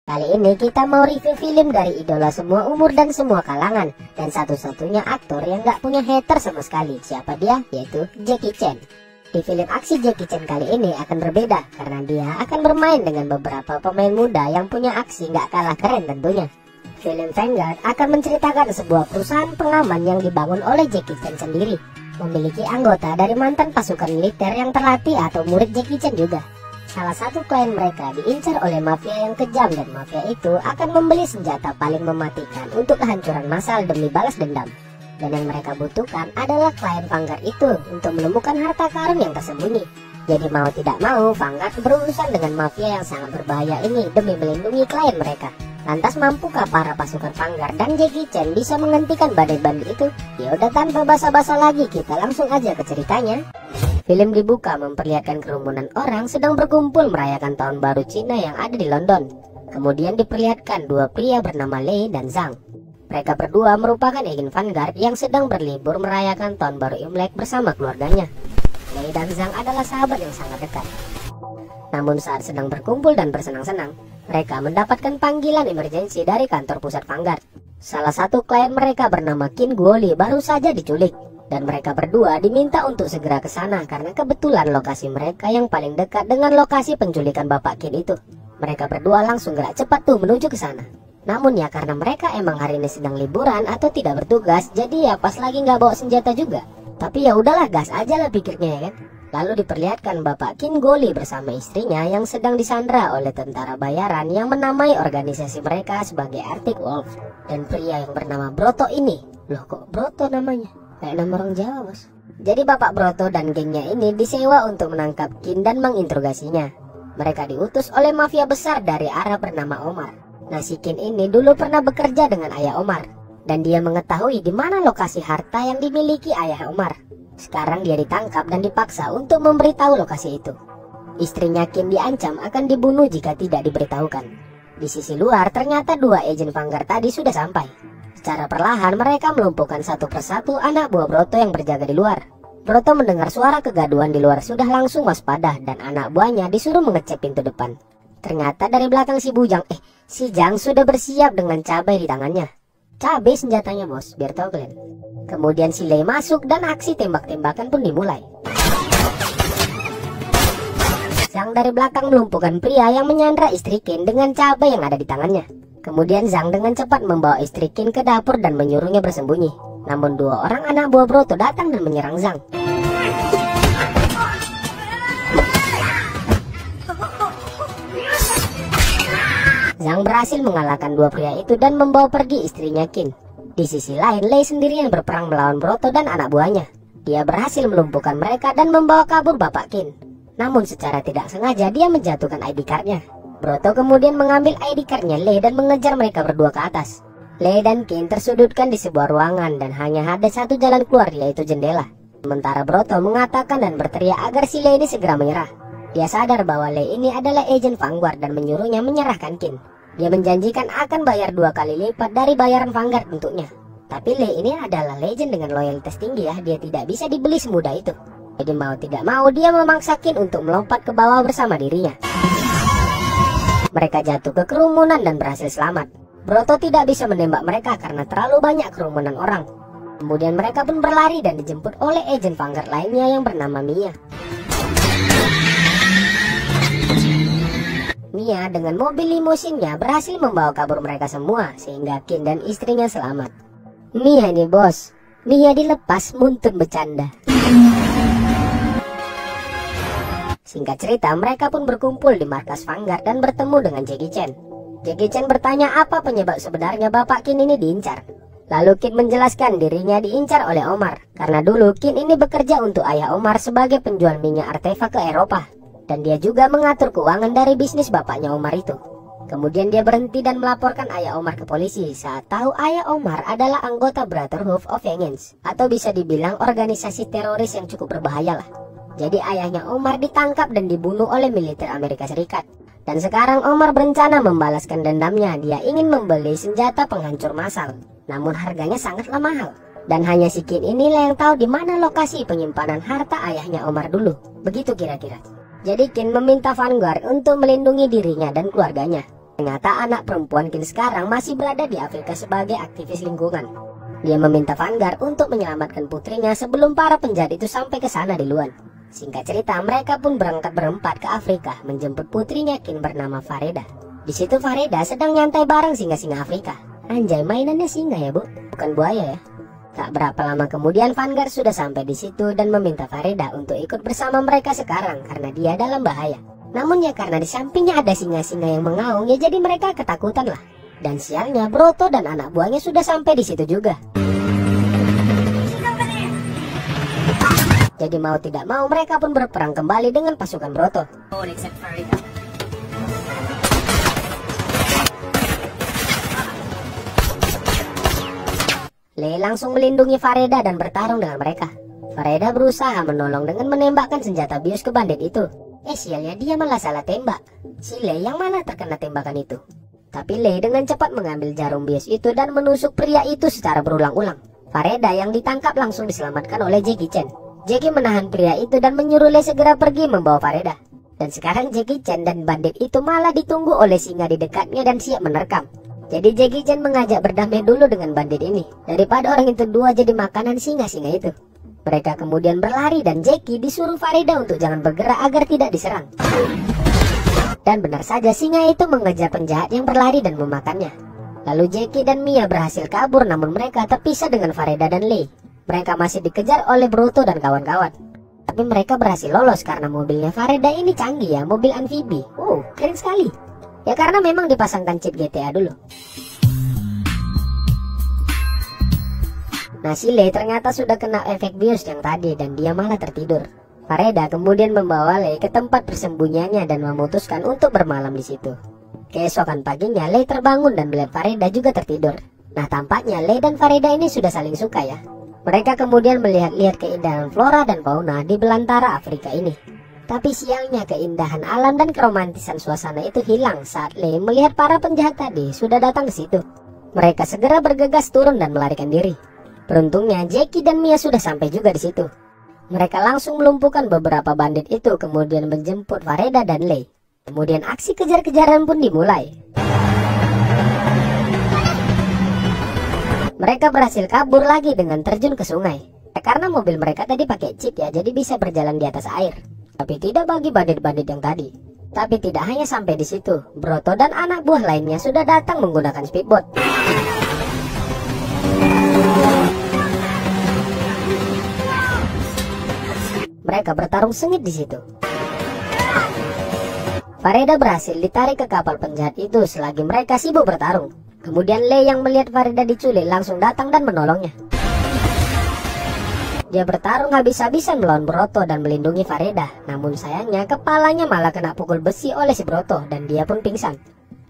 Kali ini kita mau review film dari idola semua umur dan semua kalangan, dan satu-satunya aktor yang gak punya hater sama sekali. Siapa dia? Yaitu Jackie Chan. Di film aksi Jackie Chan kali ini akan berbeda, karena dia akan bermain dengan beberapa pemain muda yang punya aksi gak kalah keren tentunya. Film Vanguard akan menceritakan sebuah perusahaan pengaman yang dibangun oleh Jackie Chan sendiri, memiliki anggota dari mantan pasukan militer yang terlatih atau murid Jackie Chan juga. Salah satu klien mereka diincar oleh mafia yang kejam, dan mafia itu akan membeli senjata paling mematikan untuk kehancuran massal demi balas dendam. Dan yang mereka butuhkan adalah klien Vanguard itu untuk menemukan harta karun yang tersembunyi. Jadi mau tidak mau, Vanguard berurusan dengan mafia yang sangat berbahaya ini demi melindungi klien mereka. Lantas mampukah para pasukan Vanguard dan Jackie Chan bisa menghentikan bandit-bandit itu? Ya udah, tanpa basa-basa lagi, kita langsung aja ke ceritanya. Film dibuka memperlihatkan kerumunan orang sedang berkumpul merayakan tahun baru Cina yang ada di London. Kemudian diperlihatkan dua pria bernama Lei dan Zhang. Mereka berdua merupakan agen Vanguard yang sedang berlibur merayakan tahun baru Imlek bersama keluarganya. Lei dan Zhang adalah sahabat yang sangat dekat. Namun saat sedang berkumpul dan bersenang-senang, mereka mendapatkan panggilan emergensi dari kantor pusat Vanguard. Salah satu klien mereka bernama Qin Guoli baru saja diculik. Dan mereka berdua diminta untuk segera ke sana karena kebetulan lokasi mereka yang paling dekat dengan lokasi penculikan Bapak Qin itu. Mereka berdua langsung gerak cepat tuh menuju ke sana. Namun ya karena mereka emang hari ini sedang liburan atau tidak bertugas, jadi ya pas lagi nggak bawa senjata juga. Tapi ya udahlah, gas aja lah pikirnya ya kan. Lalu diperlihatkan Bapak Qin Guoli bersama istrinya yang sedang disandra oleh tentara bayaran yang menamai organisasi mereka sebagai Arctic Wolf. Dan pria yang bernama Broto ini, loh kok Broto namanya? Kayak nama orang Jawa, bos. Jadi Bapak Broto dan gengnya ini disewa untuk menangkap Qin dan menginterogasinya. Mereka diutus oleh mafia besar dari Arab bernama Omar. Nah, si Qin ini dulu pernah bekerja dengan ayah Omar, dan dia mengetahui di mana lokasi harta yang dimiliki ayah Omar. Sekarang dia ditangkap dan dipaksa untuk memberitahu lokasi itu. Istrinya Qin diancam akan dibunuh jika tidak diberitahukan. Di sisi luar ternyata dua agen Vanguard tadi sudah sampai. Secara perlahan mereka melumpuhkan satu persatu anak buah Broto yang berjaga di luar. Broto mendengar suara kegaduhan di luar sudah langsung waspada, dan anak buahnya disuruh mengecek pintu depan. Ternyata dari belakang si Zhang sudah bersiap dengan cabai di tangannya. Cabai senjatanya, bos, biar tahu kalian. Kemudian si Lei masuk dan aksi tembak-tembakan pun dimulai. Zhang dari belakang melumpuhkan pria yang menyandra istri Qin dengan cabai yang ada di tangannya. Kemudian Zhang dengan cepat membawa istri Qin ke dapur dan menyuruhnya bersembunyi. Namun dua orang anak buah Broto datang dan menyerang Zhang. Zhang berhasil mengalahkan dua pria itu dan membawa pergi istrinya Qin. Di sisi lain, Lei sendirian berperang melawan Broto dan anak buahnya. Dia berhasil melumpuhkan mereka dan membawa kabur Bapak Qin. Namun secara tidak sengaja dia menjatuhkan ID card-nya. Broto kemudian mengambil ID card-nya Lei dan mengejar mereka berdua ke atas. Lei dan Qin tersudutkan di sebuah ruangan dan hanya ada satu jalan keluar, yaitu jendela. Sementara Broto mengatakan dan berteriak agar si Lei ini segera menyerah. Dia sadar bahwa Lei ini adalah agen Vanguard dan menyuruhnya menyerahkan Qin. Dia menjanjikan akan bayar 2 kali lipat dari bayaran Vanguard untuknya. Tapi Lei ini adalah legend dengan loyalitas tinggi ya, dia tidak bisa dibeli semudah itu. Jadi mau tidak mau dia memaksa Qin untuk melompat ke bawah bersama dirinya. Mereka jatuh ke kerumunan dan berhasil selamat. Broto tidak bisa menembak mereka karena terlalu banyak kerumunan orang. Kemudian mereka pun berlari dan dijemput oleh agen Vanguard lainnya yang bernama Mia. Mia dengan mobil limusinnya berhasil membawa kabur mereka semua sehingga Qin dan istrinya selamat. Mia ini bos, Mia dilepas muntun bercanda. Singkat cerita, mereka pun berkumpul di markas Vanguard dan bertemu dengan Jackie Chan. Jackie Chan bertanya apa penyebab sebenarnya Bapak Qin ini diincar. Lalu Qin menjelaskan dirinya diincar oleh Omar, karena dulu Qin ini bekerja untuk ayah Omar sebagai penjual minyak artefak ke Eropa. Dan dia juga mengatur keuangan dari bisnis bapaknya Omar itu. Kemudian dia berhenti dan melaporkan ayah Omar ke polisi saat tahu ayah Omar adalah anggota Brotherhood of Vengeance, atau bisa dibilang organisasi teroris yang cukup berbahaya lah. Jadi ayahnya Omar ditangkap dan dibunuh oleh militer Amerika Serikat. Dan sekarang Omar berencana membalaskan dendamnya. Dia ingin membeli senjata penghancur massal, namun harganya sangatlah mahal. Dan hanya si Qin inilah yang tahu di mana lokasi penyimpanan harta ayahnya Omar dulu. Begitu kira-kira. Jadi Qin meminta Vanguard untuk melindungi dirinya dan keluarganya. Ternyata anak perempuan Kin sekarang masih berada di Afrika sebagai aktivis lingkungan. Dia meminta Vanguard untuk menyelamatkan putrinya sebelum para penjahat itu sampai ke sana duluan. Singkat cerita, mereka pun berangkat berempat ke Afrika menjemput putrinya Kin bernama Fareda. Di situ Fareda sedang nyantai bareng singa-singa Afrika. Anjay, mainannya singa ya, Bu, bukan buaya ya. Tak berapa lama kemudian Vanguard sudah sampai di situ dan meminta Fareda untuk ikut bersama mereka sekarang karena dia dalam bahaya. Namun ya karena di sampingnya ada singa-singa yang mengaung, ya jadi mereka ketakutan lah. Dan sialnya Broto dan anak buahnya sudah sampai di situ juga. Jadi mau tidak mau mereka pun berperang kembali dengan pasukan Broto. Lei langsung melindungi Fareda dan bertarung dengan mereka. Fareda berusaha menolong dengan menembakkan senjata bius ke bandit itu. Sialnya dia malah salah tembak. Si Lei yang mana terkena tembakan itu. Tapi Lei dengan cepat mengambil jarum bius itu dan menusuk pria itu secara berulang-ulang. Fareda yang ditangkap langsung diselamatkan oleh Jackie Chan. Jackie menahan pria itu dan menyuruh Lei segera pergi membawa Fareda. Dan sekarang Jackie Chan dan bandit itu malah ditunggu oleh singa di dekatnya dan siap menerkam. Jadi Jackie Chan mengajak berdamai dulu dengan bandit ini daripada orang itu dua jadi makanan singa-singa itu. Mereka kemudian berlari dan Jackie disuruh Fareda untuk jangan bergerak agar tidak diserang. Dan benar saja singa itu mengejar penjahat yang berlari dan memakannya. Lalu Jackie dan Mia berhasil kabur namun mereka terpisah dengan Fareda dan Lei. Mereka masih dikejar oleh Broto dan kawan-kawan. Tapi mereka berhasil lolos karena mobilnya Fareda ini canggih ya, mobil amfibi. Keren sekali. Ya karena memang dipasangkan chip GTA dulu. Nah si Lei ternyata sudah kena efek bius yang tadi dan dia malah tertidur. Fareda kemudian membawa Lei ke tempat persembunyiannya dan memutuskan untuk bermalam di situ. Keesokan paginya Lei terbangun dan melihat Fareda juga tertidur. Nah tampaknya Lei dan Fareda ini sudah saling suka ya. Mereka kemudian melihat-lihat keindahan flora dan fauna di belantara Afrika ini. Tapi sialnya keindahan alam dan keromantisan suasana itu hilang saat Lei melihat para penjahat tadi sudah datang ke situ. Mereka segera bergegas turun dan melarikan diri. Beruntungnya Jackie dan Mia sudah sampai juga di situ. Mereka langsung melumpuhkan beberapa bandit itu kemudian menjemput Fareda dan Lei. Kemudian aksi kejar-kejaran pun dimulai. Mereka berhasil kabur lagi dengan terjun ke sungai. Karena mobil mereka tadi pakai chip ya, jadi bisa berjalan di atas air. Tapi tidak bagi bandit-bandit yang tadi. Tapi tidak hanya sampai di situ, Broto dan anak buah lainnya sudah datang menggunakan speedboat. Mereka bertarung sengit di situ. Fareda berhasil ditarik ke kapal penjahat itu selagi mereka sibuk bertarung. Kemudian Lei yang melihat Fareda diculik langsung datang dan menolongnya. Dia bertarung habis-habisan melawan Broto dan melindungi Fareda. Namun sayangnya kepalanya malah kena pukul besi oleh si Broto dan dia pun pingsan.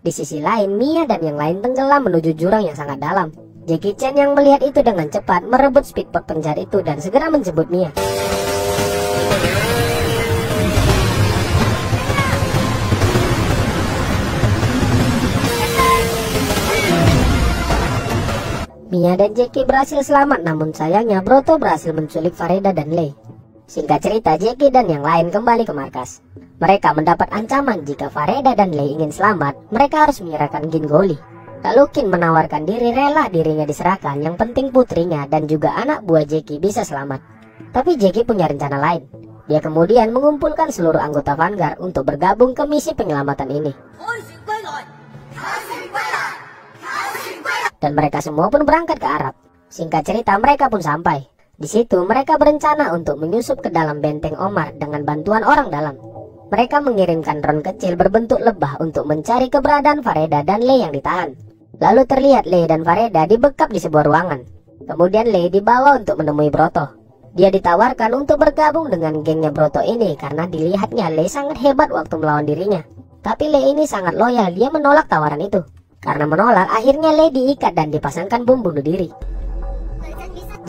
Di sisi lain Mia dan yang lain tenggelam menuju jurang yang sangat dalam. Jackie Chan yang melihat itu dengan cepat merebut speedboat penjahat itu dan segera menjemput Mia. Mia dan Jackie berhasil selamat namun sayangnya Broto berhasil menculik Fareda dan Lei. Singkat cerita Jackie dan yang lain kembali ke markas. Mereka mendapat ancaman jika Fareda dan Lei ingin selamat, mereka harus menyerahkan Gingoli. Lalu Kin menawarkan diri rela dirinya diserahkan, yang penting putrinya dan juga anak buah Jackie bisa selamat. Tapi Jackie punya rencana lain. Dia kemudian mengumpulkan seluruh anggota Vanguard untuk bergabung ke misi penyelamatan ini. Dan mereka semua pun berangkat ke Arab. Singkat cerita mereka pun sampai. Di situ mereka berencana untuk menyusup ke dalam benteng Omar dengan bantuan orang dalam. Mereka mengirimkan drone kecil berbentuk lebah untuk mencari keberadaan Fareda dan Lei yang ditahan. Lalu terlihat Lei dan Fareda dibekap di sebuah ruangan. Kemudian Lei dibawa untuk menemui Broto. Dia ditawarkan untuk bergabung dengan gengnya Broto ini karena dilihatnya Lei sangat hebat waktu melawan dirinya. Tapi Lei ini sangat loyal, dia menolak tawaran itu. Karena menolak, akhirnya Lei diikat dan dipasangkan bom bunuh diri.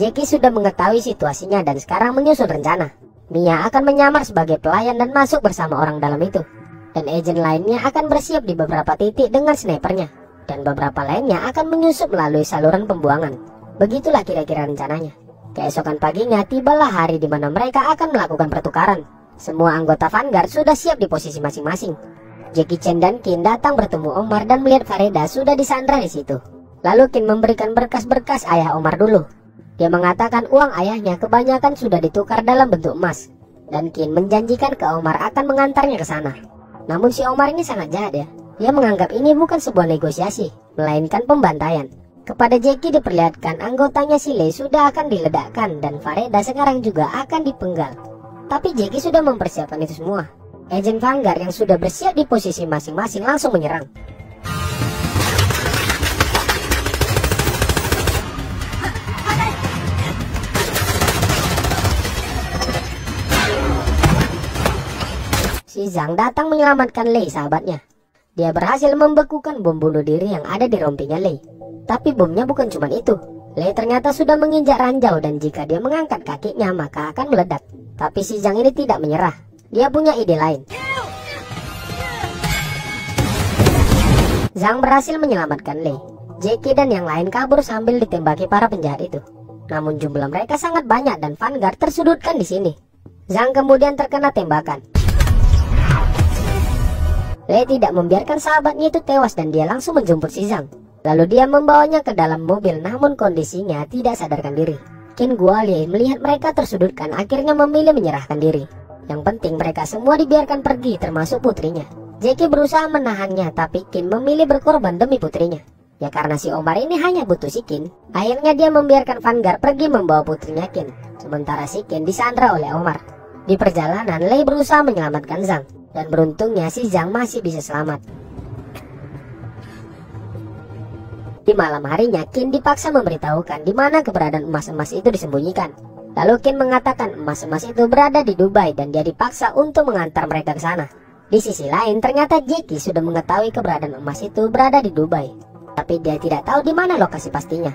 Jackie sudah mengetahui situasinya dan sekarang menyusun rencana. Mia akan menyamar sebagai pelayan dan masuk bersama orang dalam itu. Dan agen lainnya akan bersiap di beberapa titik dengan snipernya. Dan beberapa lainnya akan menyusup melalui saluran pembuangan. Begitulah kira-kira rencananya. Keesokan paginya tibalah hari di mana mereka akan melakukan pertukaran. Semua anggota Vanguard sudah siap di posisi masing-masing. Jackie Chan dan Kin datang bertemu Omar dan melihat Fareda sudah disandra di situ. Lalu Kin memberikan berkas-berkas ayah Omar dulu. Dia mengatakan uang ayahnya kebanyakan sudah ditukar dalam bentuk emas. Dan Kin menjanjikan ke Omar akan mengantarnya ke sana. Namun si Omar ini sangat jahat ya. Dia menganggap ini bukan sebuah negosiasi, melainkan pembantaian. Kepada Jackie diperlihatkan anggotanya si Lei sudah akan diledakkan dan Fareda sekarang juga akan dipenggal. Tapi Jackie sudah mempersiapkan itu semua. Agen Vanguard yang sudah bersiap di posisi masing-masing langsung menyerang. Si Zhang datang menyelamatkan Lei sahabatnya. Dia berhasil membekukan bom bunuh diri yang ada di rompinya Lei. Tapi bomnya bukan cuma itu. Lei ternyata sudah menginjak ranjau dan jika dia mengangkat kakinya maka akan meledak. Tapi si Zhang ini tidak menyerah. Dia punya ide lain. Zhang berhasil menyelamatkan Lei. Jackie dan yang lain kabur sambil ditembaki para penjahat itu. Namun jumlah mereka sangat banyak dan Vanguard tersudutkan di sini. Zhang kemudian terkena tembakan. Lei tidak membiarkan sahabatnya itu tewas dan dia langsung menjemput si Zhang. Lalu dia membawanya ke dalam mobil namun kondisinya tidak sadarkan diri. Qin Guolie melihat mereka tersudutkan akhirnya memilih menyerahkan diri. Yang penting mereka semua dibiarkan pergi termasuk putrinya. Jackie berusaha menahannya tapi Qin memilih berkorban demi putrinya. Ya karena si Omar ini hanya butuh si Qin. Akhirnya dia membiarkan Vanguard pergi membawa putrinya Qin. Sementara si Qin disandra oleh Omar. Di perjalanan Lei berusaha menyelamatkan Zhang. Dan beruntungnya si Zhang masih bisa selamat. Di malam harinya Qin dipaksa memberitahukan di mana keberadaan emas-emas itu disembunyikan. Lalu Qin mengatakan emas-emas itu berada di Dubai dan dia dipaksa untuk mengantar mereka ke sana. Di sisi lain ternyata Jackie sudah mengetahui keberadaan emas itu berada di Dubai. Tapi dia tidak tahu di mana lokasi pastinya.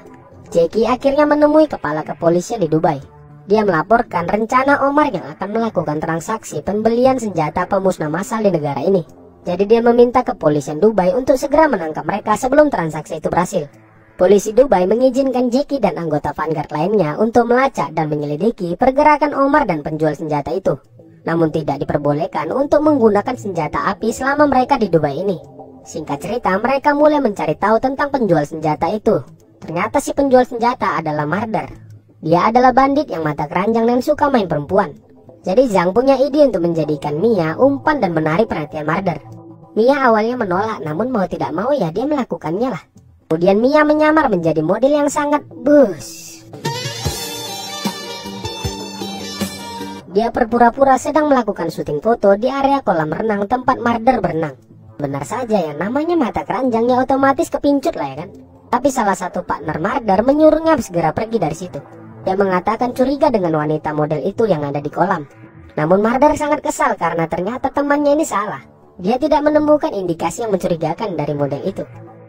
Jackie akhirnya menemui kepala kepolisian di Dubai. Dia melaporkan rencana Omar yang akan melakukan transaksi pembelian senjata pemusnah massal di negara ini. Jadi dia meminta kepolisian Dubai untuk segera menangkap mereka sebelum transaksi itu berhasil. Polisi Dubai mengizinkan Jackie dan anggota Vanguard lainnya untuk melacak dan menyelidiki pergerakan Omar dan penjual senjata itu. Namun tidak diperbolehkan untuk menggunakan senjata api selama mereka di Dubai ini. Singkat cerita mereka mulai mencari tahu tentang penjual senjata itu. Ternyata si penjual senjata adalah Marder. Dia adalah bandit yang mata keranjang dan suka main perempuan. Jadi Zhang punya ide untuk menjadikan Mia umpan dan menarik perhatian Marder. Mia awalnya menolak namun mau tidak mau ya dia melakukannya lah. Kemudian Mia menyamar menjadi model yang sangat bus. Dia berpura-pura sedang melakukan syuting foto di area kolam renang tempat Marder berenang. Benar saja ya namanya mata keranjang ya otomatis kepincut lah ya kan. Tapi salah satu partner Marder menyuruhnya segera pergi dari situ. Dia mengatakan curiga dengan wanita model itu yang ada di kolam. Namun Marder sangat kesal karena ternyata temannya ini salah. Dia tidak menemukan indikasi yang mencurigakan dari model itu.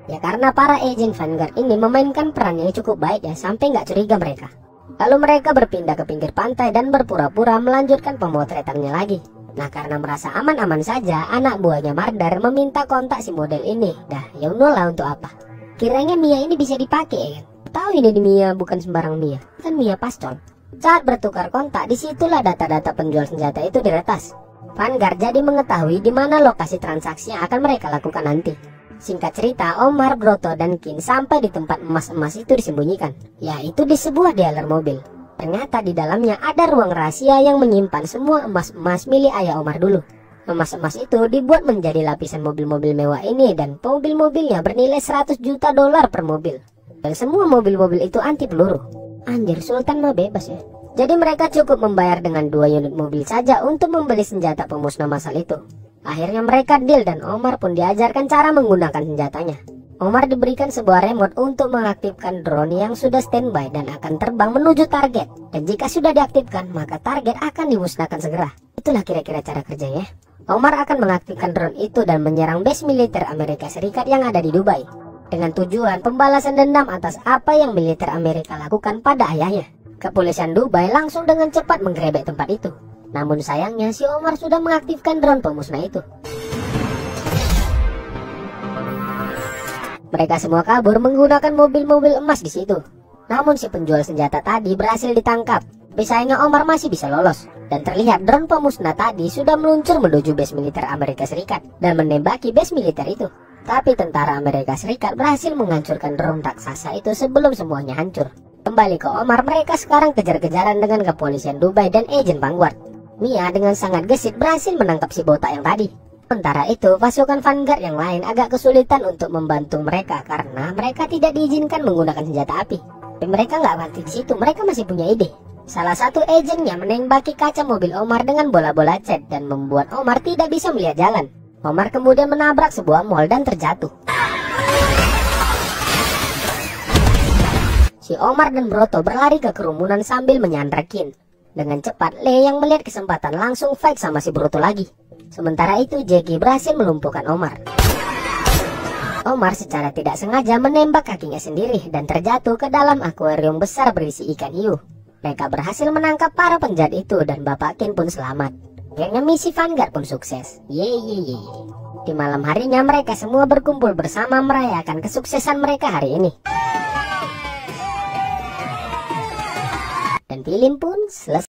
Ya karena para agen Vanguard ini memainkan peran yang cukup baik ya sampai nggak curiga mereka. Lalu mereka berpindah ke pinggir pantai dan berpura-pura melanjutkan pemotretannya lagi. Nah karena merasa aman-aman saja, anak buahnya Marder meminta kontak si model ini. Dah ya lah untuk apa? Kiranya Mia ini bisa dipakai ya kan? Tahu ini di Mia bukan sembarang Mia, kan Mia pastol. Saat bertukar kontak, disitulah data-data penjual senjata itu diretas. Vanguard jadi mengetahui di mana lokasi transaksi yang akan mereka lakukan nanti. Singkat cerita, Omar, Broto, dan Qin sampai di tempat emas-emas itu disembunyikan, yaitu di sebuah dealer mobil. Ternyata di dalamnya ada ruang rahasia yang menyimpan semua emas-emas milik ayah Omar dulu. Emas-emas itu dibuat menjadi lapisan mobil-mobil mewah ini dan mobil-mobilnya bernilai 100 juta dolar per mobil. Dan semua mobil-mobil itu anti peluru. Anjir, Sultan mah bebas ya. Jadi mereka cukup membayar dengan 2 unit mobil saja untuk membeli senjata pemusnah massal itu. Akhirnya mereka deal dan Omar pun diajarkan cara menggunakan senjatanya. Omar diberikan sebuah remote untuk mengaktifkan drone yang sudah standby dan akan terbang menuju target. Dan jika sudah diaktifkan, maka target akan dimusnahkan segera. Itulah kira-kira cara kerjanya. Omar akan mengaktifkan drone itu dan menyerang base militer Amerika Serikat yang ada di Dubai. Dengan tujuan pembalasan dendam atas apa yang militer Amerika lakukan pada ayahnya. Kepolisian Dubai langsung dengan cepat menggerebek tempat itu. Namun sayangnya si Omar sudah mengaktifkan drone pemusnah itu. Mereka semua kabur menggunakan mobil-mobil emas di situ. Namun si penjual senjata tadi berhasil ditangkap. Tapi sayangnya Omar masih bisa lolos. Dan terlihat drone pemusnah tadi sudah meluncur menuju base militer Amerika Serikat dan menembaki base militer itu. Tapi tentara Amerika Serikat berhasil menghancurkan drone raksasa itu sebelum semuanya hancur. Kembali ke Omar, mereka sekarang kejar-kejaran dengan kepolisian Dubai dan agen Vanguard. Mia dengan sangat gesit berhasil menangkap si botak yang tadi. Sementara itu, pasukan Vanguard yang lain agak kesulitan untuk membantu mereka karena mereka tidak diizinkan menggunakan senjata api. Tapi mereka nggak mati di situ, mereka masih punya ide. Salah satu agennya menembaki kaca mobil Omar dengan bola-bola cat dan membuat Omar tidak bisa melihat jalan. Omar kemudian menabrak sebuah mall dan terjatuh. Si Omar dan Broto berlari ke kerumunan sambil menyandra Kin. Dengan cepat, Lee yang melihat kesempatan langsung fight sama si Broto lagi. Sementara itu, Jackie berhasil melumpuhkan Omar. Omar secara tidak sengaja menembak kakinya sendiri dan terjatuh ke dalam akuarium besar berisi ikan hiu. Mereka berhasil menangkap para penjahat itu dan Bapak Kin pun selamat. Akhirnya misi Vanguard pun sukses. Yeay. Di malam harinya mereka semua berkumpul bersama merayakan kesuksesan mereka hari ini. Dan film pun selesai.